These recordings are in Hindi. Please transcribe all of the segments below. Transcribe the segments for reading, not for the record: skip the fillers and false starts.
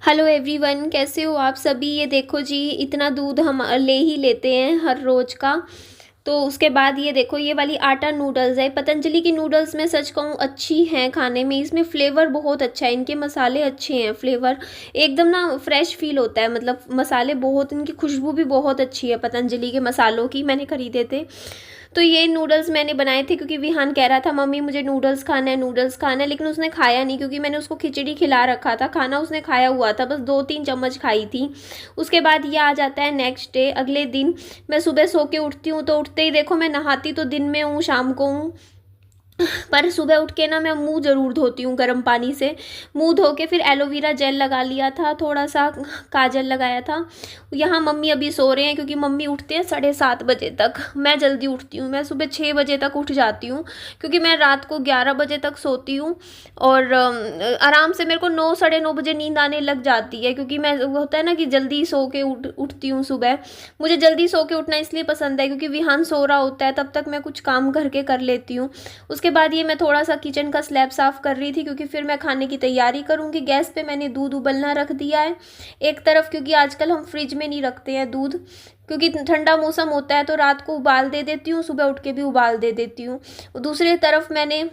हेलो एवरीवन, कैसे हो आप सभी। ये देखो जी, इतना दूध हम ले ही लेते हैं हर रोज़ का। तो उसके बाद ये देखो, ये वाली आटा नूडल्स है। पतंजलि की नूडल्स मैं सच कहूँ अच्छी हैं खाने में। इसमें फ्लेवर बहुत अच्छा है, इनके मसाले अच्छे हैं, फ्लेवर एकदम ना फ्रेश फील होता है। मतलब मसाले बहुत, इनकी खुशबू भी बहुत अच्छी है पतंजलि के मसालों की। मैंने खरीदे थे। तो ये नूडल्स मैंने बनाए थे क्योंकि विहान कह रहा था मम्मी मुझे नूडल्स खाना है, नूडल्स खाना है। लेकिन उसने खाया नहीं क्योंकि मैंने उसको खिचड़ी खिला रखा था। खाना उसने खाया हुआ था, बस 2-3 चम्मच खाई थी। उसके बाद ये आ जाता है नेक्स्ट डे, अगले दिन। मैं सुबह सो के उठती हूँ, तो उठते ही देखो मैं नहाती तो दिन में हूँ, शाम को हूँ। पर सुबह उठ के ना मैं मुंह ज़रूर धोती हूँ गर्म पानी से। मुंह धो के फिर एलोवेरा जेल लगा लिया था, थोड़ा सा काजल लगाया था। यहाँ मम्मी अभी सो रहे हैं क्योंकि मम्मी उठते हैं 7:30 बजे तक। मैं जल्दी उठती हूँ, मैं सुबह 6 बजे तक उठ जाती हूँ क्योंकि मैं रात को 11 बजे तक सोती हूँ। और आराम से मेरे को 9-9:30 बजे नींद आने लग जाती है क्योंकि मैं, होता है ना कि जल्दी सो के उठती हूँ सुबह। मुझे जल्दी सो के उठना इसलिए पसंद है क्योंकि विहान सो रहा होता है, तब तक मैं कुछ काम घर के कर लेती हूँ। उसके बाद ये मैं थोड़ा सा किचन का स्लैब साफ़ कर रही थी क्योंकि फिर मैं खाने की तैयारी करूँगी। गैस पे मैंने दूध उबलना रख दिया है एक तरफ, क्योंकि आजकल हम फ्रिज में नहीं रखते हैं दूध, क्योंकि ठंडा मौसम होता है तो रात को उबाल दे देती हूँ, सुबह उठ के भी उबाल दे देती हूँ। दूसरी तरफ मैंने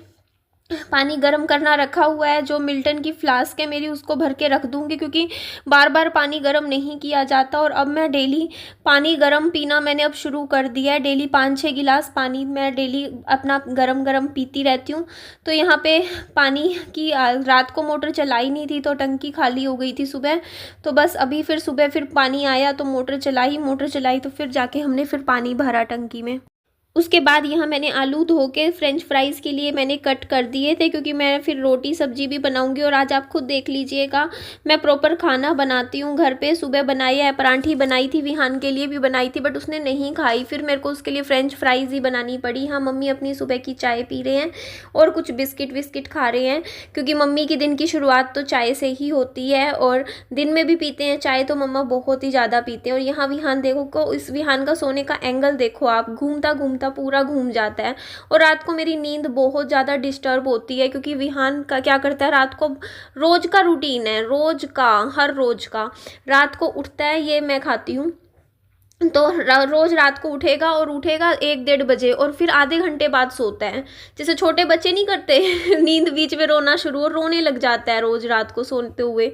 पानी गर्म करना रखा हुआ है, जो मिल्टन की फ्लास्क है मेरी, उसको भर के रख दूंगी क्योंकि बार बार पानी गर्म नहीं किया जाता। और अब मैं डेली पानी गर्म पीना मैंने अब शुरू कर दिया है। डेली 5-6 गिलास पानी मैं डेली अपना गरम गरम पीती रहती हूँ। तो यहाँ पे पानी की रात को मोटर चलाई नहीं थी तो टंकी खाली हो गई थी सुबह। तो बस अभी फिर सुबह फिर पानी आया तो मोटर चलाई तो फिर जाके हमने फिर पानी भरा टंकी में। उसके बाद यहाँ मैंने आलू धो के फ्रेंच फ्राइज़ के लिए मैंने कट कर दिए थे क्योंकि मैं फिर रोटी सब्जी भी बनाऊंगी। और आज आप खुद देख लीजिएगा, मैं प्रॉपर खाना बनाती हूँ घर पे। सुबह बनाई है, परांठी बनाई थी, विहान के लिए भी बनाई थी, बट उसने नहीं खाई। फिर मेरे को उसके लिए फ्रेंच फ्राइज़ ही बनानी पड़ी। हाँ, मम्मी अपनी सुबह की चाय पी रहे हैं और कुछ बिस्किट विस्किट खा रहे हैं क्योंकि मम्मी की दिन की शुरुआत तो चाय से ही होती है। और दिन में भी पीते हैं चाय, तो मम्मा बहुत ही ज़्यादा पीते हैं। और यहाँ विहान देखो को, इस विहान का सोने का एंगल देखो आप, घूमता घूमता पूरा घूम जाता है। और रात को मेरी नींद बहुत ज़्यादा डिस्टर्ब होती है क्योंकि विहान का क्या करता है, रात को रोज का रूटीन है, रोज का, हर रोज का रात को उठता है, ये मैं खाती हूँ तो रोज रात को उठेगा और उठेगा 1-1:30 बजे और फिर आधे घंटे बाद सोता है। जैसे छोटे बच्चे नहीं करते नींद बीच में रोना शुरू, और रोने लग जाता है रोज रात को सोते हुए।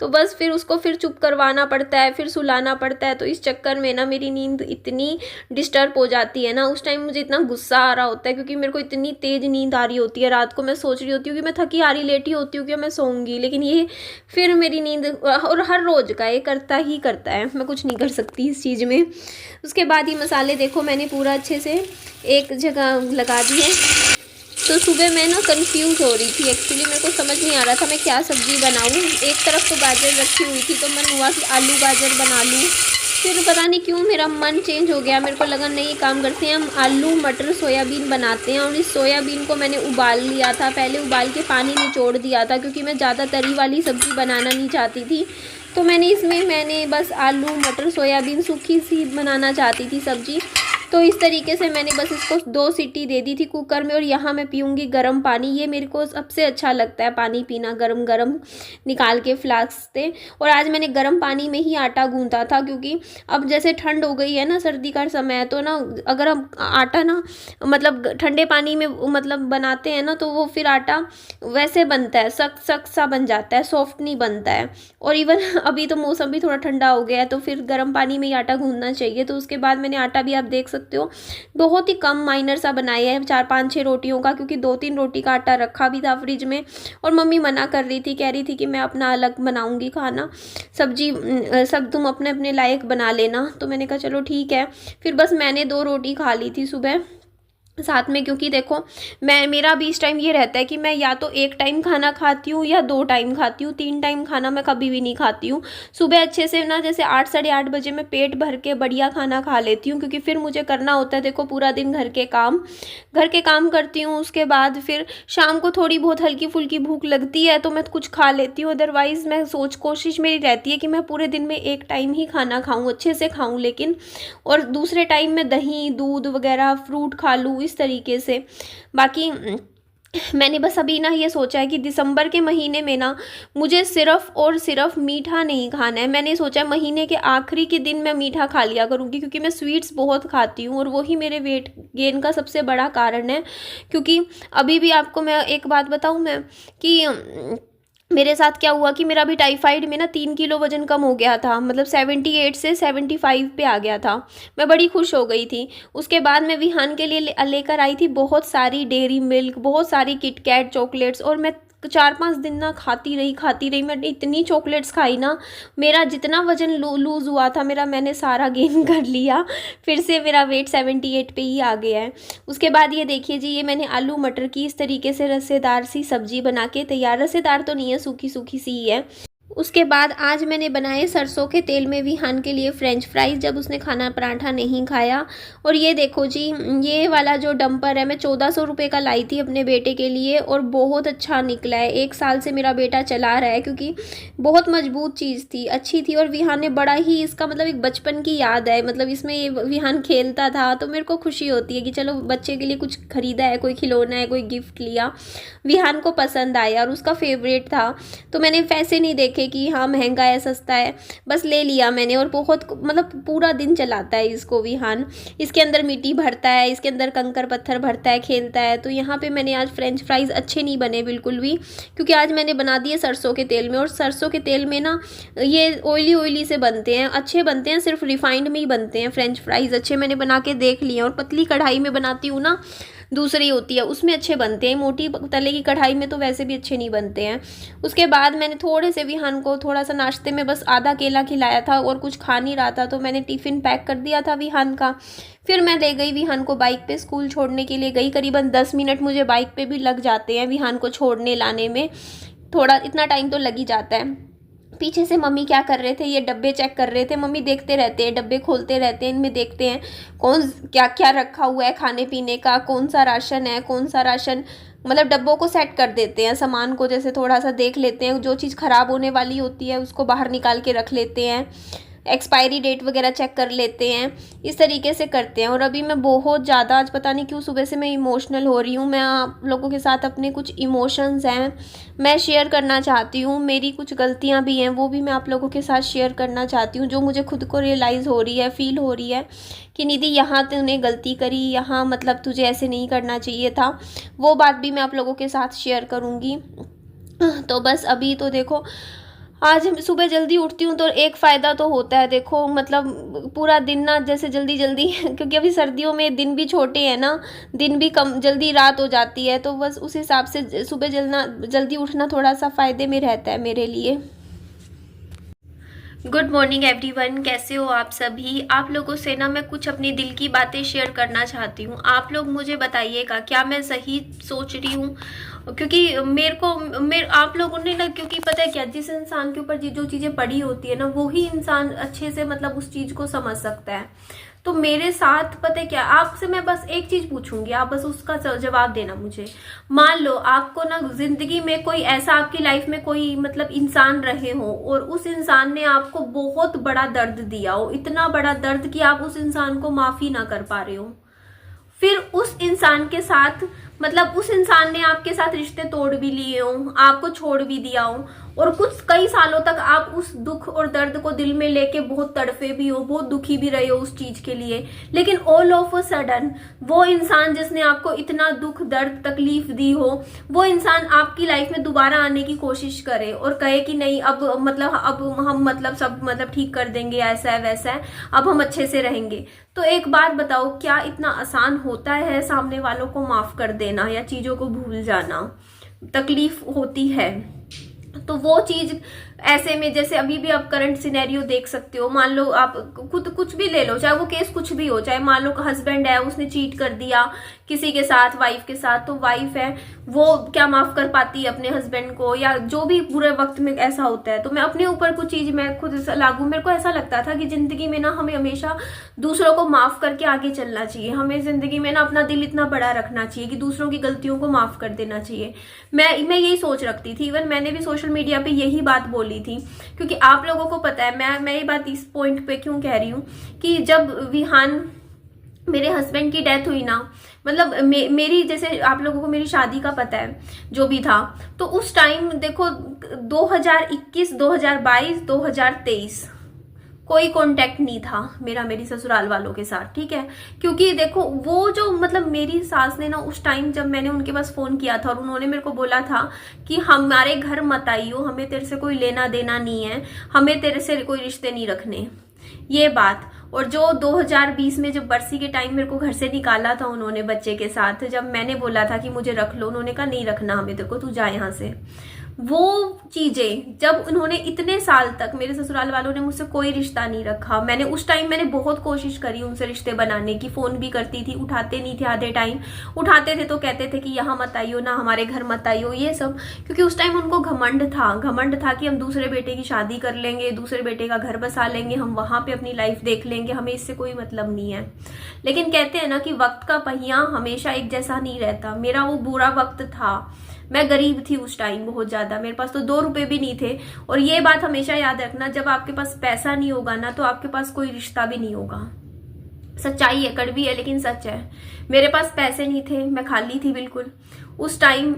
तो बस फिर उसको फिर चुप करवाना पड़ता है, फिर सुलाना पड़ता है। तो इस चक्कर में ना मेरी नींद इतनी डिस्टर्ब हो जाती है ना, उस टाइम मुझे इतना गुस्सा आ रहा होता है क्योंकि मेरे को इतनी तेज नींद आ रही होती है रात को। मैं सोच रही होती हूँ कि मैं थकी हारी लेटी होती हूँ कि मैं सोऊंगी, लेकिन ये फिर मेरी नींद, और हर रोज का ये करता ही करता है, मैं कुछ नहीं कर सकती इस चीज़ में। उसके बाद ये मसाले देखो मैंने पूरा अच्छे से एक जगह लगा दिए। तो सुबह मैं ना कंफ्यूज हो रही थी, एक्चुअली मेरे को समझ नहीं आ रहा था मैं क्या सब्जी बनाऊँ। एक तरफ तो गाजर रखी हुई थी तो मन हुआ कि आलू गाजर बना लूँ। फिर पता नहीं क्यों मेरा मन चेंज हो गया, मेरे को लगा नहीं, काम करते हैं हम आलू मटर सोयाबीन बनाते हैं। और इस सोयाबीन को मैंने उबाल लिया था, पहले उबाल के पानी निचोड़ दिया था क्योंकि मैं ज़्यादा तरी वाली सब्ज़ी बनाना नहीं चाहती थी। तो मैंने बस आलू मटर सोयाबीन सूखी सी बनाना चाहती थी सब्ज़ी। तो इस तरीके से मैंने बस इसको 2 सीटी दे दी थी कुकर में। और यहाँ मैं पीऊँगी गर्म पानी, ये मेरे को सबसे अच्छा लगता है पानी पीना, गरम गरम निकाल के फ्लास्क से। और आज मैंने गर्म पानी में ही आटा गूंथा था क्योंकि अब जैसे ठंड हो गई है ना, सर्दी का समय है, तो ना अगर हम आटा ना मतलब ठंडे पानी में मतलब बनाते हैं ना, तो वो फिर आटा वैसे बनता है, सख्त सख्त सा बन जाता है, सॉफ्ट नहीं बनता है। और इवन अभी तो मौसम भी थोड़ा ठंडा हो गया है तो फिर गर्म पानी में ही आटा गूंथना चाहिए। तो उसके बाद मैंने आटा भी आप देख सकते हो बहुत ही कम माइनर सा बनाया है, 4-5-6 रोटियों का, क्योंकि 2-3 रोटी का आटा रखा भी था फ्रिज में। और मम्मी मना कर रही थी, कह रही थी कि मैं अपना अलग बनाऊंगी खाना, सब्जी सब तुम अपने अपने लायक बना लेना। तो मैंने कहा चलो ठीक है। फिर बस मैंने 2 रोटी खा ली थी सुबह साथ में, क्योंकि देखो मेरा भी इस टाइम ये रहता है कि मैं या तो 1 टाइम खाना खाती हूँ या 2 टाइम खाती हूँ, 3 टाइम खाना मैं कभी भी नहीं खाती हूँ। सुबह अच्छे से ना, जैसे 8-8:30 बजे मैं पेट भर के बढ़िया खाना खा लेती हूँ क्योंकि फिर मुझे करना होता है देखो पूरा दिन घर के काम करती हूँ। उसके बाद फिर शाम को थोड़ी बहुत हल्की फुल्की भूख लगती है तो मैं कुछ खा लेती हूँ। अदरवाइज़ मैं कोशिश मेरी रहती है कि मैं पूरे दिन में 1 टाइम ही खाना खाऊँ, अच्छे से खाऊँ लेकिन। और दूसरे टाइम में दही दूध वगैरह फ्रूट खा लूँ इस तरीके से। बाकी मैंने बस अभी ना ये सोचा है कि दिसंबर के महीने में ना मुझे सिर्फ़ और सिर्फ़ मीठा नहीं खाना है। मैंने सोचा है महीने के आखिरी के दिन मैं मीठा खा लिया करूँगी, क्योंकि मैं स्वीट्स बहुत खाती हूँ और वही मेरे वेट गेन का सबसे बड़ा कारण है। क्योंकि अभी भी आपको मैं एक बात बताऊँ मैं कि मेरे साथ क्या हुआ कि मेरा अभी टाइफाइड में ना 3 किलो वज़न कम हो गया था, मतलब 78 से 75 पे आ गया था। मैं बड़ी खुश हो गई थी। उसके बाद मैं विहान के लिए लेकर आई थी बहुत सारी डेयरी मिल्क, बहुत सारी किटकैट चॉकलेट्स, और मैं 4-5 दिन ना खाती रही। मैंने इतनी चॉकलेट्स खाई ना, मेरा जितना वज़न लूज़ हुआ था मेरा, मैंने सारा गेन कर लिया। फिर से मेरा वेट 78 पे ही आ गया है। उसके बाद ये देखिए जी, ये मैंने आलू मटर की इस तरीके से रसेदार सी सब्जी बना के तैयार, रसेदार तो नहीं है, सूखी सूखी सी ही है। उसके बाद आज मैंने बनाए सरसों के तेल में विहान के लिए फ्रेंच फ्राइज़, जब उसने खाना पराठा नहीं खाया। और ये देखो जी, ये वाला जो डंपर है मैं 1400 रुपये का लाई थी अपने बेटे के लिए, और बहुत अच्छा निकला है। 1 साल से मेरा बेटा चला रहा है, क्योंकि बहुत मजबूत चीज़ थी, अच्छी थी। और विहान ने बड़ा ही इसका मतलब एक बचपन की याद है, मतलब इसमें ये विहान खेलता था, तो मेरे को खुशी होती है कि चलो बच्चे के लिए कुछ खरीदा है, कोई खिलौना है, कोई गिफ्ट लिया, विहान को पसंद आया और उसका फेवरेट था। तो मैंने पैसे नहीं देखे कि हाँ महंगा है सस्ता है, बस ले लिया मैंने। और बहुत मतलब पूरा दिन चलाता है इसको विहान। इसके अंदर मिट्टी भरता है, इसके अंदर कंकर पत्थर भरता है, खेलता है। तो यहाँ पे मैंने आज फ्रेंच फ्राइज़ अच्छे नहीं बने बिल्कुल भी, क्योंकि आज मैंने बना दिए सरसों के तेल में। और सरसों के तेल में ना ये ऑयली से बनते हैं, अच्छे बनते हैं, सिर्फ रिफाइंड में ही बनते हैं फ्रेंच फ्राइज़ अच्छे। मैंने बना के देख लिए। और पतली कढ़ाई में बनाती हूँ ना, दूसरी होती है, उसमें अच्छे बनते हैं। मोटी तले की कढ़ाई में तो वैसे भी अच्छे नहीं बनते हैं। उसके बाद मैंने थोड़े से विहान को थोड़ा सा नाश्ते में बस आधा केला खिलाया था, और कुछ खा नहीं रहा था, तो मैंने टिफ़िन पैक कर दिया था विहान का। फिर मैं ले गई विहान को बाइक पे स्कूल छोड़ने के लिए गई। करीबन 10 मिनट मुझे बाइक पे भी लग जाते हैं विहान को छोड़ने लाने में, थोड़ा इतना टाइम तो लग ही जाता है। पीछे से मम्मी क्या कर रहे थे, ये डब्बे चेक कर रहे थे। मम्मी देखते रहते हैं, डब्बे खोलते रहते हैं, इनमें देखते हैं कौन क्या क्या रखा हुआ है खाने पीने का, कौन सा राशन है, कौन सा राशन, मतलब डब्बों को सेट कर देते हैं, सामान को जैसे थोड़ा सा देख लेते हैं, जो चीज़ ख़राब होने वाली होती है उसको बाहर निकाल के रख लेते हैं, एक्सपायरी डेट वगैरह चेक कर लेते हैं, इस तरीके से करते हैं। और अभी मैं बहुत ज़्यादा, आज पता नहीं क्यों सुबह से मैं इमोशनल हो रही हूँ। मैं आप लोगों के साथ अपने कुछ इमोशंस हैं मैं शेयर करना चाहती हूँ। मेरी कुछ गलतियाँ भी हैं, वो भी मैं आप लोगों के साथ शेयर करना चाहती हूँ, जो मुझे खुद को रियलाइज़ हो रही है, फील हो रही है कि निधि यहाँ तूने गलती करी, यहाँ मतलब तुझे ऐसे नहीं करना चाहिए था। वो बात भी मैं आप लोगों के साथ शेयर करूँगी। तो बस अभी तो देखो, आज हम सुबह जल्दी उठती हूँ तो एक फ़ायदा तो होता है, देखो मतलब पूरा दिन ना जैसे जल्दी जल्दी क्योंकि अभी सर्दियों में दिन भी छोटे हैं ना, दिन भी कम, जल्दी रात हो जाती है, तो बस उस हिसाब से सुबह जल्दी उठना थोड़ा सा फ़ायदे में रहता है मेरे लिए। गुड मॉर्निंग एवरीवन, कैसे हो आप सभी। आप लोगों से ना मैं कुछ अपनी दिल की बातें शेयर करना चाहती हूँ। आप लोग मुझे बताइएगा क्या मैं सही सोच रही हूँ, क्योंकि आप लोगों ने ना, क्योंकि पता है क्या, जिस इंसान के ऊपर जो चीज़ें पड़ी होती है ना, वही इंसान अच्छे से मतलब उस चीज़ को समझ सकता है। तो मेरे साथ पता है क्या, आपसे मैं बस एक चीज़ पूछूंगी, आप बस उसका जवाब देना मुझे। मान लो आपको ना जिंदगी में कोई ऐसा, आपकी लाइफ में कोई मतलब इंसान रहे हो, और उस इंसान ने आपको बहुत बड़ा दर्द दिया हो, इतना बड़ा दर्द कि आप उस इंसान को माफ़ी ना कर पा रहे हो। फिर उस इंसान के साथ मतलब उस इंसान ने आपके साथ रिश्ते तोड़ भी लिए हो, आपको छोड़ भी दिया हो, और कुछ कई सालों तक आप उस दुख और दर्द को दिल में लेके बहुत तड़फे भी हो, बहुत दुखी भी रहे हो उस चीज के लिए। लेकिन ऑल ऑफ अ सडन वो इंसान जिसने आपको इतना दुख दर्द तकलीफ दी हो, वो इंसान आपकी लाइफ में दोबारा आने की कोशिश करे और कहे कि नहीं अब हम मतलब सब मतलब ठीक कर देंगे, ऐसा है वैसा है, अब हम अच्छे से रहेंगे। तो एक बात बताओ, क्या इतना आसान होता है सामने वालों को माफ कर देना या चीजों को भूल जाना? तकलीफ होती है। तो वो चीज ऐसे में, जैसे अभी भी आप करंट सिनेरियो देख सकते हो, मान लो आप खुद कुछ भी ले लो, चाहे वो केस कुछ भी हो, चाहे मान लो हस्बैंड है उसने चीट कर दिया किसी के साथ, वाइफ के साथ, तो वाइफ है वो क्या माफ कर पाती है अपने हस्बैंड को, या जो भी बुरे वक्त में ऐसा होता है। तो मैं अपने ऊपर कुछ चीज मैं खुद लागू, मेरे को ऐसा लगता था कि जिंदगी में ना हमें हमेशा दूसरों को माफ करके आगे चलना चाहिए। हमें जिंदगी में ना अपना दिल इतना बड़ा रखना चाहिए कि दूसरों की गलतियों को माफ कर देना चाहिए। मैं यही सोच रखती थी। इवन मैंने भी सोशल मीडिया पे यही बात बोली थी, क्योंकि आप लोगों को पता है मैं ये बात इस पॉइंट पे क्यों कह रही हूँ कि जब विहान मेरे हस्बैंड की डेथ हुई ना, मतलब मेरी, जैसे आप लोगों को मेरी शादी का पता है जो भी था, तो उस टाइम देखो 2021, 2022, 2023 कोई कांटेक्ट नहीं था मेरा मेरी ससुराल वालों के साथ, ठीक है। क्योंकि देखो वो जो मतलब मेरी सास ने ना उस टाइम जब मैंने उनके पास फोन किया था और उन्होंने मेरे को बोला था कि हमारे घर मत आइयो, हमें तेरे से कोई लेना देना नहीं है, हमें तेरे से कोई रिश्ते नहीं रखने, ये बात। और जो 2020 में जब बरसी के टाइम मेरे को घर से निकाला था उन्होंने बच्चे के साथ, जब मैंने बोला था कि मुझे रख लो, उन्होंने कहा नहीं रखना हमें तेरे को, तू जा यहाँ से। वो चीजें जब उन्होंने इतने साल तक, मेरे ससुराल वालों ने मुझसे कोई रिश्ता नहीं रखा, मैंने उस टाइम मैंने बहुत कोशिश करी उनसे रिश्ते बनाने की, फोन भी करती थी, उठाते नहीं थे, आधे टाइम उठाते थे तो कहते थे कि यहाँ मत आइयो ना, हमारे घर मत आइयो, ये सब। क्योंकि उस टाइम उनको घमंड था कि हम दूसरे बेटे की शादी कर लेंगे, दूसरे बेटे का घर बसा लेंगे, हम वहां पे अपनी लाइफ देख लेंगे, हमें इससे कोई मतलब नहीं है। लेकिन कहते हैं ना कि वक्त का पहिया हमेशा एक जैसा नहीं रहता। मेरा वो बुरा वक्त था, मैं गरीब थी उस टाइम बहुत ज्यादा, मेरे पास तो 2 रुपए भी नहीं थे। और ये बात हमेशा याद रखना, जब आपके पास पैसा नहीं होगा ना तो आपके पास कोई रिश्ता भी नहीं होगा। सच्चाई है, कड़वी है लेकिन सच है। मेरे पास पैसे नहीं थे, मैं खाली थी बिल्कुल, उस टाइम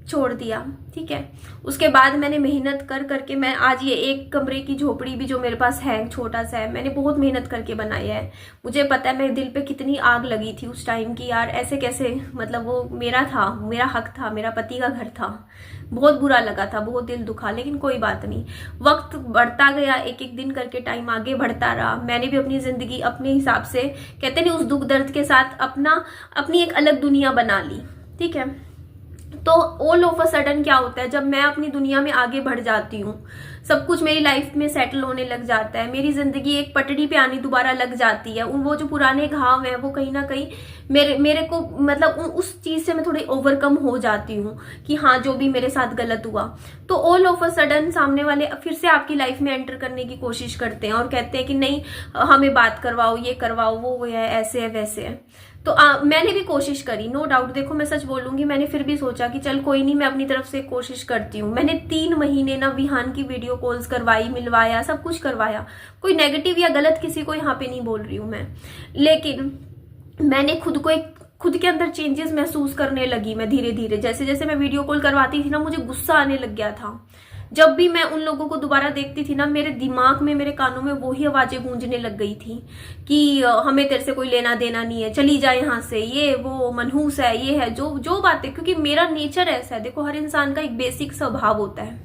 छोड़ दिया, ठीक है। उसके बाद मैंने मेहनत कर करके मैं आज ये एक कमरे की झोपड़ी भी जो मेरे पास है, छोटा सा है, मैंने बहुत मेहनत करके बनाया है। मुझे पता है मेरे दिल पे कितनी आग लगी थी उस टाइम की, यार ऐसे कैसे, मतलब वो मेरा था, मेरा हक था, मेरा पति का घर था, बहुत बुरा लगा था, बहुत दिल दुखा। लेकिन कोई बात नहीं, वक्त बढ़ता गया, एक एक दिन करके टाइम आगे बढ़ता रहा। मैंने भी अपनी जिंदगी अपने हिसाब से, कहते नहीं, उस दुख दर्द के साथ अपनी एक अलग दुनिया बना ली, ठीक है। तो ऑल ऑफ अ सडन क्या होता है, जब मैं अपनी दुनिया में आगे बढ़ जाती हूँ, सब कुछ मेरी लाइफ में सेटल होने लग जाता है, मेरी जिंदगी एक पटड़ी पे आनी दोबारा लग जाती है, वो जो पुराने घाव हैं वो कहीं ना कहीं मेरे को, मतलब उस चीज से मैं थोड़ी ओवरकम हो जाती हूँ कि हाँ जो भी मेरे साथ गलत हुआ। तो ऑल ऑफ अ सडन सामने वाले फिर से आपकी लाइफ में एंटर करने की कोशिश करते हैं और कहते हैं कि नहीं हमें बात करवाओ, ये करवाओ, वो है, ऐसे है, वैसे है। तो मैंने भी कोशिश करी, नो डाउट। देखो मैं सच बोलूंगी, मैंने फिर भी सोचा कि चल कोई नहीं, मैं अपनी तरफ से कोशिश करती हूँ। मैंने 3 महीने ना विहान की वीडियो कॉल्स करवाई, मिलवाया, सब कुछ करवाया। कोई नेगेटिव या गलत किसी को यहाँ पे नहीं बोल रही हूँ मैं, लेकिन मैंने खुद के अंदर चेंजेस महसूस करने लगी मैं धीरे धीरे। जैसे जैसे मैं वीडियो कॉल करवाती थी ना, मुझे गुस्सा आने लग गया था। जब भी मैं उन लोगों को दोबारा देखती थी ना, मेरे दिमाग में, मेरे कानों में वही आवाजें गूंजने लग गई थी कि हमें तेरे से कोई लेना देना नहीं है, चली जाए यहाँ से, ये वो मनहूस है, ये है, जो बातें। क्योंकि मेरा नेचर ऐसा है, देखो हर इंसान का एक बेसिक स्वभाव होता है,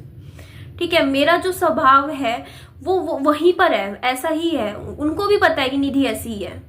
ठीक है। मेरा जो स्वभाव है वो वहीं पर है, ऐसा ही है। उनको भी पता है कि निधि ऐसी ही है,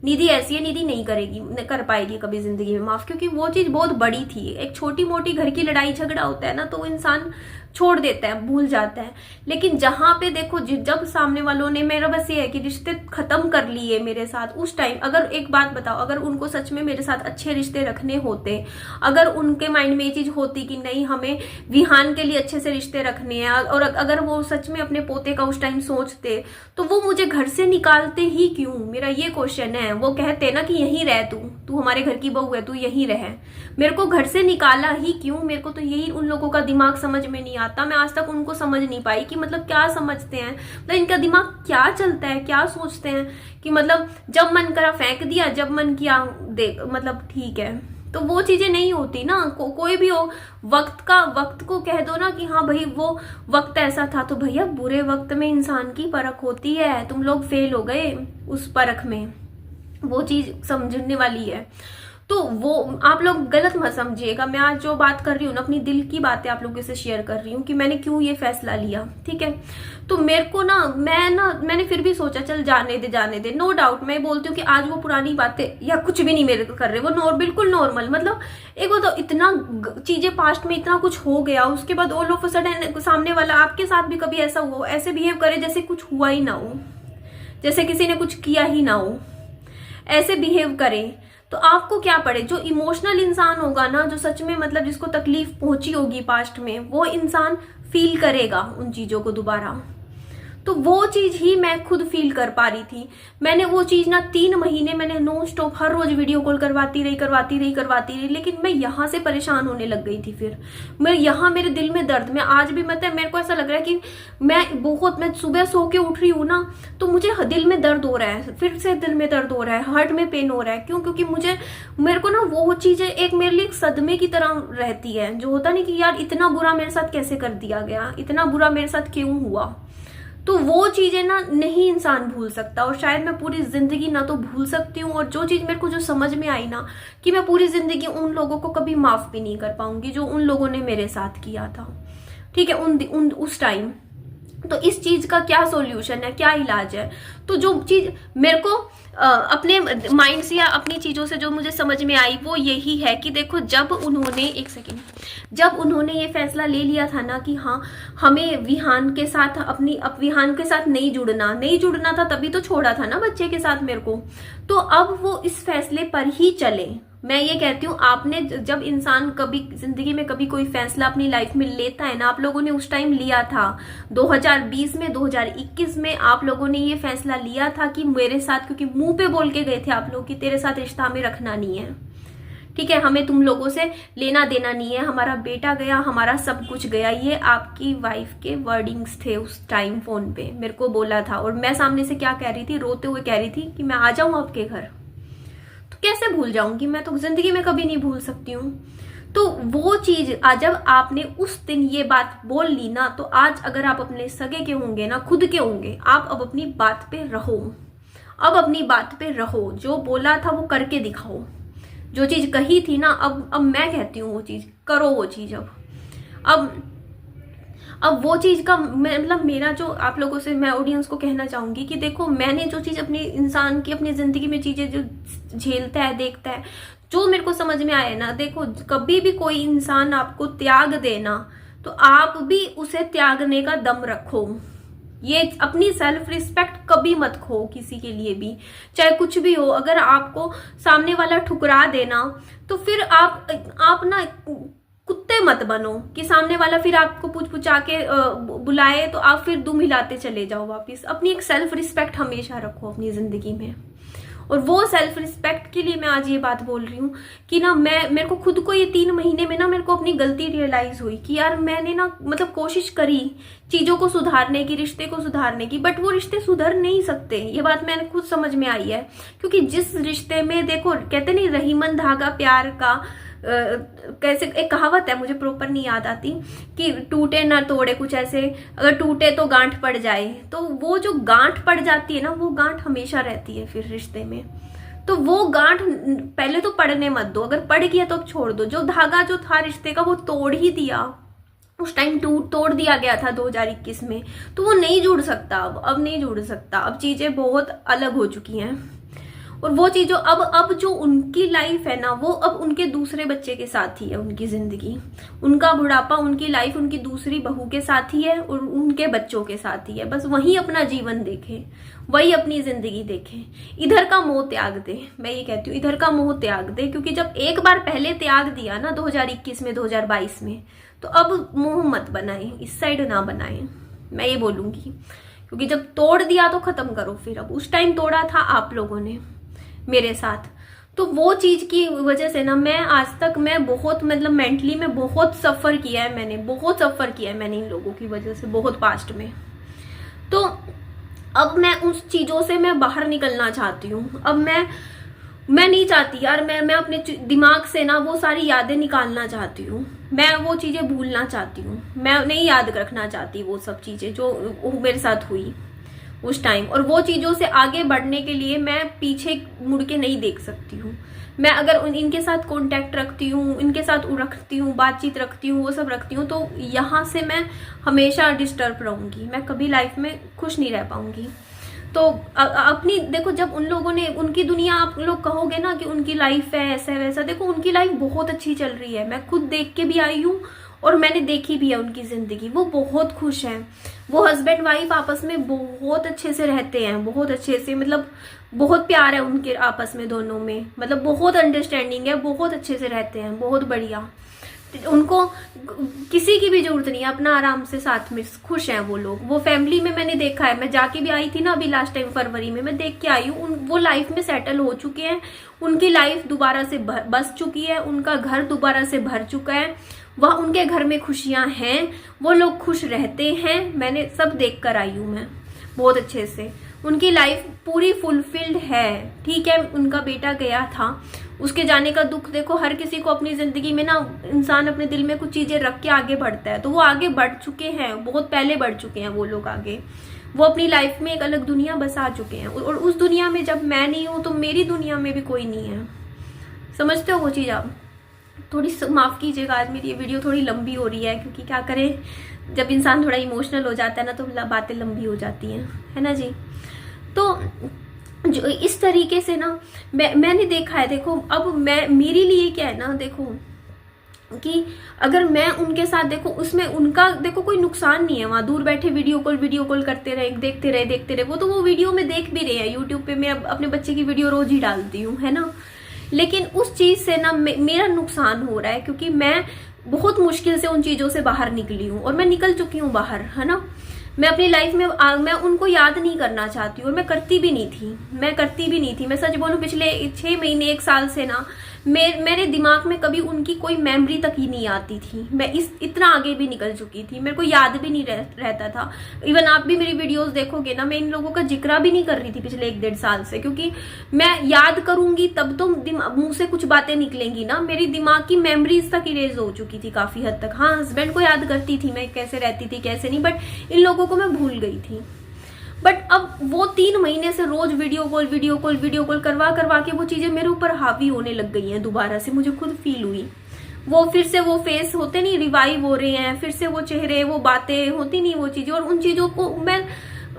निधि ऐसी है, निधि नहीं करेगी, कर पाएगी कभी जिंदगी में माफ, क्योंकि वो चीज बहुत बड़ी थी। एक छोटी मोटी घर की लड़ाई झगड़ा होता है ना, तो वो इंसान छोड़ देता है, भूल जाता है। लेकिन जहां पे देखो, जब सामने वालों ने, मेरा बस ये है कि रिश्ते खत्म कर लिए मेरे साथ उस टाइम, अगर एक बात बताओ, अगर उनको सच में मेरे साथ अच्छे रिश्ते रखने होते, अगर उनके माइंड में ये चीज होती कि नहीं हमें विहान के लिए अच्छे से रिश्ते रखने हैं, और अगर वो सच में अपने पोते का उस टाइम सोचते, तो वो मुझे घर से निकालते ही क्यों? मेरा ये क्वेश्चन है। वो कहते ना कि यहीं रह, तू हमारे घर की बहू है, तू यहीं रह, मेरे को घर से निकाला ही क्यों? मेरे को तो यही उन लोगों का दिमाग समझ में नहीं आता। मैं आज तक उनको समझ नहीं पाई कि मतलब क्या समझते हैं, मतलब इनका दिमाग क्या चलता है, क्या सोचते हैं कि मतलब जब मन करा फेंक दिया, जब मन किया देख, मतलब ठीक है। तो वो चीजें नहीं होती ना। कोई भी हो, वक्त को कह दो ना कि हाँ भाई वो वक्त ऐसा था, तो भैया बुरे वक्त में इंसान की परख होती है, तुम लोग फेल हो गए उस परख में, वो चीज समझने वाली है। तो वो आप लोग गलत मत समझिएगा, मैं आज जो बात कर रही हूँ ना, अपनी दिल की बातें आप लोगों से शेयर कर रही हूँ कि मैंने क्यों ये फैसला लिया, ठीक है। तो मेरे को ना, मैंने फिर भी सोचा चल जाने दे। नो डाउट मैं बोलती हूँ कि आज वो पुरानी बातें या कुछ भी नहीं मेरे को कर रहे, वो बिल्कुल नॉर्मल। मतलब एक वो तो इतना चीजें पास्ट में इतना कुछ हो गया, उसके बाद ऑल ऑफ अ सडन सामने वाला आपके साथ भी कभी ऐसा हुआ, ऐसे बिहेव करे जैसे कुछ हुआ ही ना हो, जैसे किसी ने कुछ किया ही ना हो, ऐसे बिहेव करे, तो आपको क्या पड़े? जो इमोशनल इंसान होगा ना, जो सच में मतलब जिसको तकलीफ पहुंची होगी पास्ट में, वो इंसान फील करेगा उन चीजों को दोबारा। तो वो चीज ही मैं खुद फील कर पा रही थी। मैंने वो चीज ना 3 महीने मैंने नॉन स्टॉप हर रोज वीडियो कॉल करवाती रही, लेकिन मैं यहाँ से परेशान होने लग गई थी। फिर मैं यहाँ मेरे दिल में दर्द, मैं आज भी मतलब मेरे को ऐसा लग रहा है कि मैं सुबह सो के उठ रही हूँ ना, तो मुझे दिल में दर्द हो रहा है, फिर से दिल में दर्द हो रहा है, हार्ट में पेन हो रहा है। क्यों? क्योंकि मेरे को ना वो चीजें एक मेरे लिए एक सदमे की तरह रहती है, जो होता नहीं कि यार इतना बुरा मेरे साथ कैसे कर दिया गया, इतना बुरा मेरे साथ क्यों हुआ। तो वो चीजें ना नहीं इंसान भूल सकता, और शायद मैं पूरी जिंदगी ना तो भूल सकती हूँ, और जो चीज मेरे को जो समझ में आई ना, कि मैं पूरी जिंदगी उन लोगों को कभी माफ भी नहीं कर पाऊंगी जो उन लोगों ने मेरे साथ किया था। ठीक है, उस टाइम। तो इस चीज का क्या सॉल्यूशन है, क्या इलाज है? तो जो चीज मेरे को अपने माइंड से या अपनी चीजों से जो मुझे समझ में आई वो यही है कि देखो, जब उन्होंने ये फैसला ले लिया था ना कि हाँ हमें विहान के साथ विहान के साथ नहीं जुड़ना था, तभी तो छोड़ा था ना बच्चे के साथ मेरे को। तो अब वो इस फैसले पर ही चले। मैं ये कहती हूँ, आपने जब इंसान कभी जिंदगी में कभी कोई फैसला अपनी लाइफ में लेता है ना, आप लोगों ने उस टाइम लिया था 2020 में, 2021 में आप लोगों ने ये फैसला लिया था कि मेरे साथ, क्योंकि मुंह पे बोल के गए थे आप लोग कि तेरे साथ रिश्ता हमें रखना नहीं है, ठीक है, हमें तुम लोगों से लेना देना नहीं है, हमारा बेटा गया, हमारा सब कुछ गया। ये आपकी वाइफ के वर्डिंग्स थे उस टाइम, फोन पे मेरे को बोला था। और मैं सामने से क्या कह रही थी, रोते हुए कह रही थी कि मैं आ जाऊं आपके घर। कैसे भूल जाऊंगी? मैं तो जिंदगी में कभी नहीं भूल सकती हूँ। तो वो चीज जब आपने उस दिन ये बात बोल ली ना, तो आज अगर आप अपने सगे के होंगे ना, खुद के होंगे, आप अब अपनी बात पे रहो, जो बोला था वो करके दिखाओ। जो चीज कही थी ना, अब मैं कहती हूँ वो चीज करो, वो चीज अब वो चीज का मतलब मेरा जो आप लोगों से मैं ऑडियंस को कहना चाहूंगी कि देखो, मैंने जो चीज अपने इंसान की अपनी जिंदगी में चीजें जो झेलता है, देखता है, जो मेरे को समझ में आया ना, देखो कभी भी कोई इंसान आपको त्याग देना, तो आप भी उसे त्यागने का दम रखो। ये अपनी सेल्फ रिस्पेक्ट कभी मत खो किसी के लिए भी, चाहे कुछ भी हो। अगर आपको सामने वाला ठुकरा देना, तो फिर आप ना कुत्ते मत बनो कि सामने वाला फिर आपको पूछ के बुलाए तो आप फिर दुम हिलाते चले जाओ वापिस। अपनी एक सेल्फ रिस्पेक्ट हमेशा रखो अपनी जिंदगी में। और वो सेल्फ रिस्पेक्ट के लिए मैं आज ये बात बोल रही हूँ कि ना मेरे को खुद को ये 3 महीने में ना मेरे को अपनी गलती रियलाइज हुई कि यार मैंने ना मतलब कोशिश करी चीजों को सुधारने की, रिश्ते को सुधारने की, बट वो रिश्ते सुधर नहीं सकते। ये बात मैंने खुद समझ में आई है, क्योंकि जिस रिश्ते में देखो, कहते नहीं रहीमन धागा प्यार का, कैसे एक कहावत है, मुझे प्रॉपर नहीं याद आती, कि टूटे ना तोड़े, कुछ ऐसे, अगर टूटे तो गांठ पड़ जाए। तो वो जो गांठ पड़ जाती है ना, वो गांठ हमेशा रहती है फिर रिश्ते में। तो वो गांठ पहले तो पड़ने मत दो, अगर पड़ गया तो अब छोड़ दो। जो धागा जो था रिश्ते का वो तोड़ ही दिया, उस टाइम तोड़ दिया गया था 2021 में, तो वो नहीं जुड़ सकता, अब नहीं जुड़ सकता। अब चीजें बहुत अलग हो चुकी हैं। और वो चीज जो अब जो उनकी लाइफ है ना, वो अब उनके दूसरे बच्चे के साथ ही है, उनकी जिंदगी, उनका बुढ़ापा, उनकी लाइफ उनकी दूसरी बहू के साथ ही है और उनके बच्चों के साथ ही है। बस वही अपना जीवन देखे, वही अपनी जिंदगी देखे, इधर का मोह त्याग दे। मैं ये कहती हूँ, इधर का मोह त्याग दे, क्योंकि जब एक बार पहले त्याग दिया ना 2021 में, 2022 में, तो अब मोह मत बनाए, इस साइड ना बनाए, मैं ये बोलूंगी। क्योंकि जब तोड़ दिया तो खत्म करो फिर। अब उस टाइम तोड़ा था आप लोगों ने मेरे साथ, तो वो चीज की वजह से ना मैं आज तक मैं बहुत मतलब मेंटली में बहुत सफर किया है, मैंने इन लोगों की वजह से बहुत पास्ट में। तो अब मैं उस चीजों से मैं बाहर निकलना चाहती हूँ। अब मैं नहीं चाहती यार, मैं अपने दिमाग से ना वो सारी यादें निकालना चाहती हूँ, मैं वो चीजें भूलना चाहती हूँ, मैं नहीं याद रखना चाहती वो सब चीजें जो मेरे साथ हुई उस टाइम। और वो चीजों से आगे बढ़ने के लिए मैं पीछे मुड़ के नहीं देख सकती हूँ। मैं अगर इनके साथ कांटेक्ट रखती हूँ, इनके साथ रखती हूँ, बातचीत रखती हूँ, वो सब रखती हूँ, तो यहाँ से मैं हमेशा डिस्टर्ब रहूंगी, मैं कभी लाइफ में खुश नहीं रह पाऊंगी। तो अपनी देखो, जब उन लोगों ने उनकी दुनिया, आप लोग कहोगे ना कि उनकी लाइफ है ऐसा वैसा, देखो उनकी लाइफ बहुत अच्छी चल रही है, मैं खुद देख के भी आई हूँ और मैंने देखी भी है उनकी जिंदगी। वो बहुत खुश हैं, वो हस्बैंड वाइफ आपस में बहुत अच्छे से रहते हैं, बहुत अच्छे से, मतलब बहुत प्यार है उनके आपस में दोनों में, मतलब बहुत अंडरस्टैंडिंग है, बहुत अच्छे से रहते हैं, बहुत बढ़िया। उनको किसी की भी जरूरत नहीं है, अपना आराम से साथ में खुश हैं वो लोग। वो फैमिली में मैंने देखा है, मैं जाके भी आई थी ना अभी लास्ट टाइम फरवरी में, मैं देख के आई हूँ। वो लाइफ में सेटल हो चुके हैं, उनकी लाइफ दोबारा से बस चुकी है, उनका घर दोबारा से भर चुका है, वह उनके घर में खुशियां हैं, वो लोग खुश रहते हैं। मैंने सब देख कर आई हूँ मैं बहुत अच्छे से, उनकी लाइफ पूरी फुलफिल्ड है। ठीक है, उनका बेटा गया था, उसके जाने का दुख देखो, हर किसी को अपनी जिंदगी में ना इंसान अपने दिल में कुछ चीजें रख के आगे बढ़ता है, तो वो आगे बढ़ चुके हैं, बहुत पहले बढ़ चुके हैं वो लोग आगे। वो अपनी लाइफ में एक अलग दुनिया बसा चुके हैं, और उस दुनिया में जब मैं नहीं हूं तो मेरी दुनिया में भी कोई नहीं है। समझते हो वो चीज आप? थोड़ी माफ कीजिएगा, आज मेरी ये वीडियो थोड़ी लंबी हो रही है, क्योंकि क्या करें, जब इंसान थोड़ा इमोशनल हो जाता है ना तो बातें लंबी हो जाती हैं, है ना जी। तो जो इस तरीके से ना मैंने देखा है, देखो अब मेरे लिए क्या है ना, देखो कि अगर मैं उनके साथ, देखो उसमें उनका देखो कोई नुकसान नहीं है, वहां दूर बैठे वीडियो कॉल करते रहे, देखते रहे, वो तो वो वीडियो में देख भी रहे हैं। यूट्यूब पे मैं अपने बच्चे की वीडियो रोज ही डालती हूँ, है ना। लेकिन उस चीज से ना मेरा नुकसान हो रहा है, क्योंकि मैं बहुत मुश्किल से उन चीजों से बाहर निकली हूँ, और मैं निकल चुकी हूँ बाहर, है ना। मैं अपनी लाइफ में मैं उनको याद नहीं करना चाहती हूँ, और मैं करती भी नहीं थी। मैं सच बोलूं, पिछले 6 महीने 1 साल से ना मेरे दिमाग में कभी उनकी कोई मेमोरी तक ही नहीं आती थी। मैं इतना आगे भी निकल चुकी थी, मेरे को याद भी नहीं रहता था। इवन आप भी मेरी वीडियोस देखोगे ना, मैं इन लोगों का जिक्र भी नहीं कर रही थी पिछले 1-1.5 साल से, क्योंकि मैं याद करूंगी तब तो मुंह से कुछ बातें निकलेंगी ना। मेरी दिमाग की मेमोरीज तक इरेज हो चुकी थी काफी हद तक। हाँ, हस्बैंड को याद करती थी मैं, कैसे रहती थी कैसे नहीं, बट इन लोगों को मैं भूल गई थी। बट अब वो 3 महीने से रोज वीडियो कॉल करवा के वो चीजें मेरे ऊपर हावी होने लग गई हैं। दोबारा से मुझे खुद फील हुई, वो फिर से वो फेस होते नहीं, रिवाइव हो रहे हैं, फिर से वो चेहरे, वो बातें होती नहीं, वो चीजें। और उन चीजों को मैं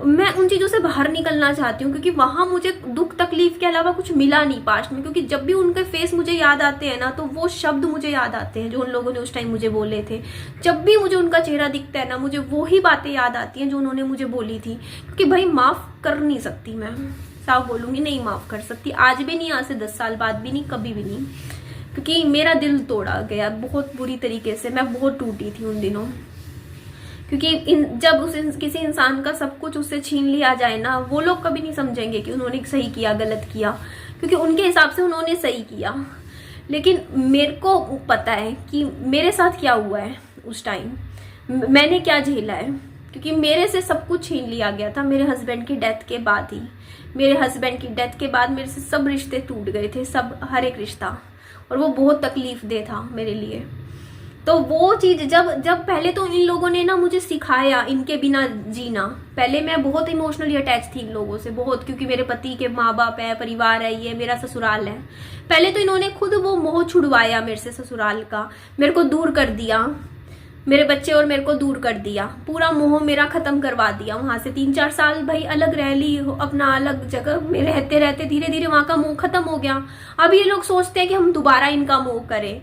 उन चीजों से बाहर निकलना चाहती हूँ, क्योंकि वहां मुझे दुख तकलीफ के अलावा कुछ मिला नहीं पास्ट में। क्योंकि जब भी उनके फेस मुझे याद आते हैं ना, तो वो शब्द मुझे याद आते हैं जो उन लोगों ने उस टाइम मुझे बोले थे। जब भी मुझे उनका चेहरा दिखता है ना, मुझे वो ही बातें याद आती हैं जो उन्होंने मुझे बोली थी। क्योंकि भाई माफ कर नहीं सकती, मैं साफ बोलूंगी, नहीं माफ कर सकती, आज भी नहीं, आज से 10 साल बाद भी नहीं, कभी भी नहीं। क्योंकि मेरा दिल तोड़ा गया बहुत बुरी तरीके से, मैं बहुत टूटी थी उन दिनों। क्योंकि जब किसी इंसान का सब कुछ उससे छीन लिया जाए ना, वो लोग कभी नहीं समझेंगे कि उन्होंने सही किया गलत किया, क्योंकि उनके हिसाब से उन्होंने सही किया। लेकिन मेरे को पता है कि मेरे साथ क्या हुआ है उस टाइम, मैंने क्या झेला है। क्योंकि मेरे से सब कुछ छीन लिया गया था मेरे हस्बैंड की डेथ के बाद ही। मेरे हस्बैंड की डेथ के बाद मेरे से सब रिश्ते टूट गए थे, सब, हर एक रिश्ता, और वो बहुत तकलीफ दे था मेरे लिए। तो वो चीज जब पहले तो इन लोगों ने ना मुझे सिखाया इनके बिना जीना। पहले मैं बहुत इमोशनली अटैच थी इन लोगों से, बहुत, क्योंकि मेरे पति के माँ बाप है, परिवार है, ये मेरा ससुराल है। पहले तो इन्होंने खुद वो मोह छुड़वाया मेरे से ससुराल का, मेरे को दूर कर दिया, मेरे बच्चे और मेरे को दूर कर दिया, पूरा मोह मेरा खत्म करवा दिया। वहां से 3-4 साल भाई अलग रह ली, अपना अलग जगह में रहते रहते धीरे धीरे वहां का मोह खत्म हो गया। अब ये लोग सोचते हैं कि हम दोबारा इनका मोह करें,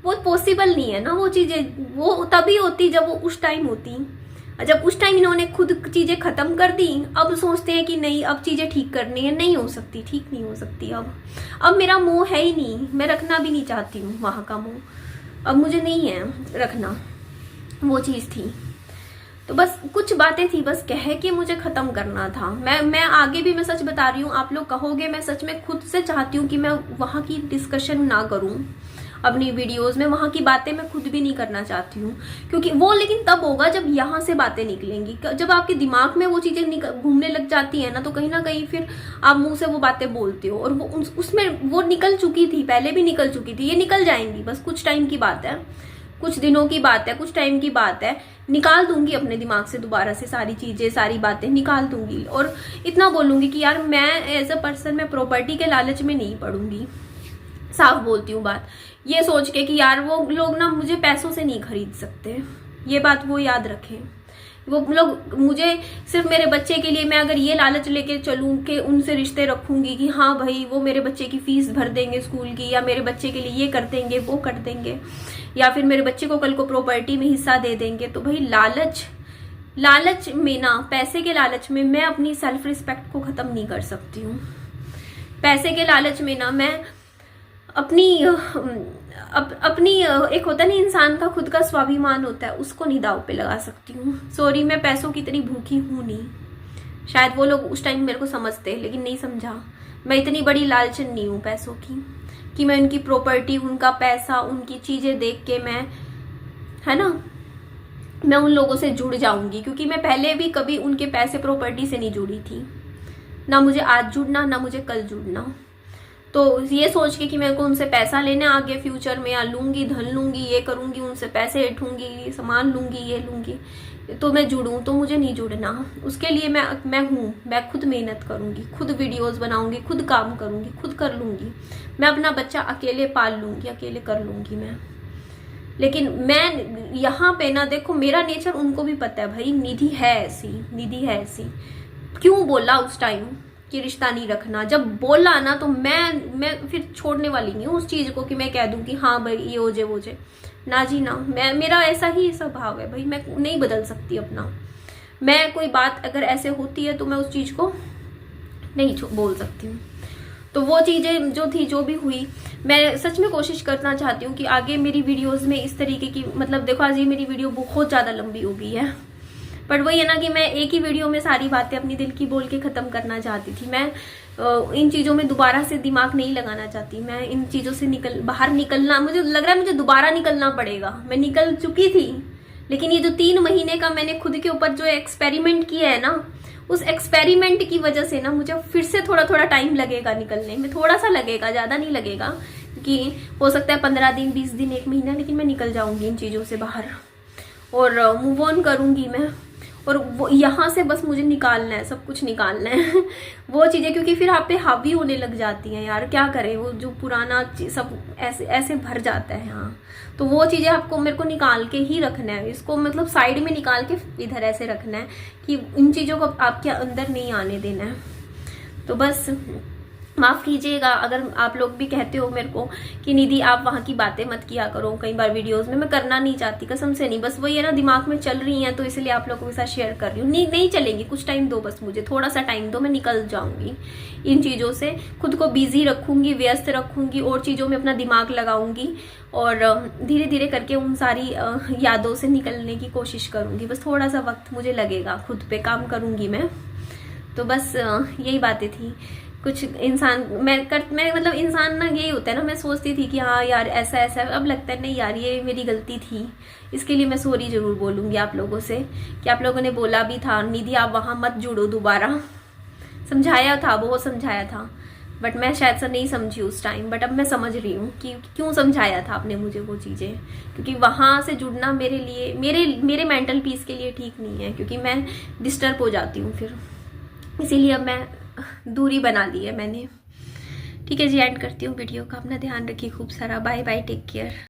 वो पॉसिबल नहीं है ना। वो चीजें वो तभी होती जब वो उस टाइम होती, जब उस टाइम इन्होंने खुद चीजें खत्म कर दी। अब सोचते हैं कि नहीं, अब चीजें ठीक करनी है, नहीं हो सकती, ठीक नहीं हो सकती। अब मेरा मोह है ही नहीं, मैं रखना भी नहीं चाहती हूँ वहां का मोह, अब मुझे नहीं है रखना, वो चीज थी। तो बस कुछ बातें थी, बस कह के मुझे खत्म करना था। मैं आगे भी मैं सच बता रही हूँ, आप लोग कहोगे, मैं सच में खुद से चाहती हूँ कि मैं वहां की डिस्कशन ना करूं अपनी वीडियोस में, वहां की बातें मैं खुद भी नहीं करना चाहती हूँ। क्योंकि वो लेकिन तब होगा जब यहाँ से बातें निकलेंगी। जब आपके दिमाग में वो चीजें घूमने लग जाती है ना, तो कहीं ना कहीं फिर आप मुंह से वो बातें बोलते हो, और वो उसमें वो निकल चुकी थी, पहले भी निकल चुकी थी, ये निकल जाएंगी, बस कुछ टाइम की बात है, कुछ दिनों की बात है, कुछ टाइम की बात है। निकाल दूंगी अपने दिमाग से दोबारा से सारी चीजें, सारी बातें निकाल दूंगी, और इतना बोलूंगी कि यार मैं एज अ पर्सन मैं प्रॉपर्टी के लालच में नहीं पड़ूंगी। साफ बोलती हूँ बात, ये सोच के कि यार वो लोग ना मुझे पैसों से नहीं खरीद सकते, ये बात वो याद रखें। वो लोग मुझे सिर्फ मेरे बच्चे के लिए, मैं अगर ये लालच लेके चलूं कि उनसे रिश्ते रखूंगी कि हाँ भाई वो मेरे बच्चे की फीस भर देंगे स्कूल की, या मेरे बच्चे के लिए ये कर देंगे, वो कर देंगे, या फिर मेरे बच्चे को कल को प्रॉपर्टी में हिस्सा दे देंगे, तो भाई लालच में ना, पैसे के लालच में मैं अपनी सेल्फ रिस्पेक्ट को खत्म नहीं कर सकती हूँ। पैसे के लालच में ना मैं अपनी अपनी एक होता है ना इंसान का खुद का स्वाभिमान होता है, उसको नहीं दाव पे लगा सकती हूँ। सॉरी, मैं पैसों की इतनी भूखी हूँ नहीं। शायद वो लोग उस टाइम मेरे को समझते, लेकिन नहीं समझा। मैं इतनी बड़ी लालचन नहीं हूँ पैसों की कि मैं उनकी प्रॉपर्टी, उनका पैसा, उनकी चीजें देख के मैं, है ना, मैं उन लोगों से जुड़ जाऊंगी। क्योंकि मैं पहले भी कभी उनके पैसे प्रॉपर्टी से नहीं जुड़ी थी, ना मुझे आज जुड़ना, ना मुझे कल जुड़ना। तो ये सोच के कि मेरे को उनसे पैसा लेना आगे फ्यूचर में, या लूंगी, धन लूंगी, ये करूंगी, उनसे पैसे उठूंगी, सामान लूंगी, ये लूंगी, तो मैं जुड़ूं, तो मुझे नहीं जुड़ना। उसके लिए मैं खुद मेहनत करूंगी, खुद वीडियोस बनाऊंगी, खुद काम करूंगी, खुद कर लूंगी। मैं अपना बच्चा अकेले पाल लूंगी, अकेले कर लूंगी मैं। लेकिन मैं यहाँ पे ना, देखो मेरा नेचर उनको भी पता है भाई, निधि है ऐसी, निधि है ऐसी। क्यों बोला उस टाइम कि रिश्ता नहीं रखना, जब बोला ना तो मैं फिर छोड़ने वाली नहीं हूँ उस चीज को कि मैं कह दूं कि हाँ भाई ये हो जाए वो जाए, ना जी ना। मेरा ऐसा ही स्वभाव है भाई, मैं नहीं बदल सकती अपना। मैं कोई बात अगर ऐसे होती है तो मैं उस चीज को नहीं बोल सकती हूँ। तो वो चीजें जो थी, जो भी हुई, मैं सच में कोशिश करना चाहती हूँ कि आगे मेरी वीडियोस में इस तरीके की, मतलब देखो आज ये मेरी वीडियो बहुत ज्यादा लंबी हो गई है, पर वही है ना कि मैं एक ही वीडियो में सारी बातें अपनी दिल की बोल के खत्म करना चाहती थी। मैं इन चीजों में दोबारा से दिमाग नहीं लगाना चाहती। मैं इन चीजों से बाहर निकलना, मुझे लग रहा है मुझे दोबारा निकलना पड़ेगा। मैं निकल चुकी थी, लेकिन ये जो 3 महीने का मैंने खुद के ऊपर जो एक्सपेरिमेंट किया है ना, उस एक्सपेरिमेंट की वजह से ना मुझे फिर से थोड़ा थोड़ा टाइम लगेगा निकलने में। थोड़ा सा लगेगा, ज्यादा नहीं लगेगा, क्योंकि हो सकता है 15 दिन, 20 दिन, 1 महीना, लेकिन मैं निकल जाऊंगी इन चीजों से बाहर और मूव ऑन करूंगी मैं। और वो यहाँ से बस मुझे निकालना है, सब कुछ निकालना है वो चीजें, क्योंकि फिर आप पे हावी होने लग जाती हैं यार, क्या करें, वो जो पुराना सब ऐसे ऐसे भर जाता है यहाँ। तो वो चीजें आपको, मेरे को निकाल के ही रखना है इसको, मतलब साइड में निकाल के इधर ऐसे रखना है कि इन चीजों को आपके अंदर नहीं आने देना है। तो बस माफ कीजिएगा अगर आप लोग भी कहते हो मेरे को कि निधि आप वहां की बातें मत किया करो कई बार वीडियोस में। मैं करना नहीं चाहती, कसम से नहीं, बस वही है ना, दिमाग में चल रही है तो इसलिए आप लोगों के साथ शेयर कर रही हूँ। नहीं चलेंगी, कुछ टाइम दो, बस मुझे थोड़ा सा टाइम दो, मैं निकल जाऊंगी इन चीजों से। खुद को बिजी रखूंगी, व्यस्त रखूंगी, और चीजों में अपना दिमाग लगाऊंगी, और धीरे धीरे करके उन सारी यादों से निकलने की कोशिश करूंगी। बस थोड़ा सा वक्त मुझे लगेगा, खुद पे काम करूंगी मैं। तो बस यही बातें थी। कुछ इंसान मैं मतलब इंसान ना यही होता है ना, मैं सोचती थी कि हाँ यार ऐसा ऐसा, अब लगता है नहीं यार ये मेरी गलती थी। इसके लिए मैं सॉरी जरूर बोलूंगी आप लोगों से कि आप लोगों ने बोला भी था निधि आप वहां मत जुड़ो दोबारा, समझाया था, बहुत समझाया था, बट मैं शायद से नहीं समझी उस टाइम। बट अब मैं समझ रही हूँ कि क्यों समझाया था आपने मुझे वो चीज़ें, क्योंकि वहाँ से जुड़ना मेरे लिए, मेरे मेंटल पीस के लिए ठीक नहीं है, क्योंकि मैं डिस्टर्ब हो जाती हूँ फिर। इसीलिए अब मैं दूरी बना ली है मैंने। ठीक है जी, एंड करती हूँ वीडियो का। अपना ध्यान रखिए खूब सारा। Bye bye, take care.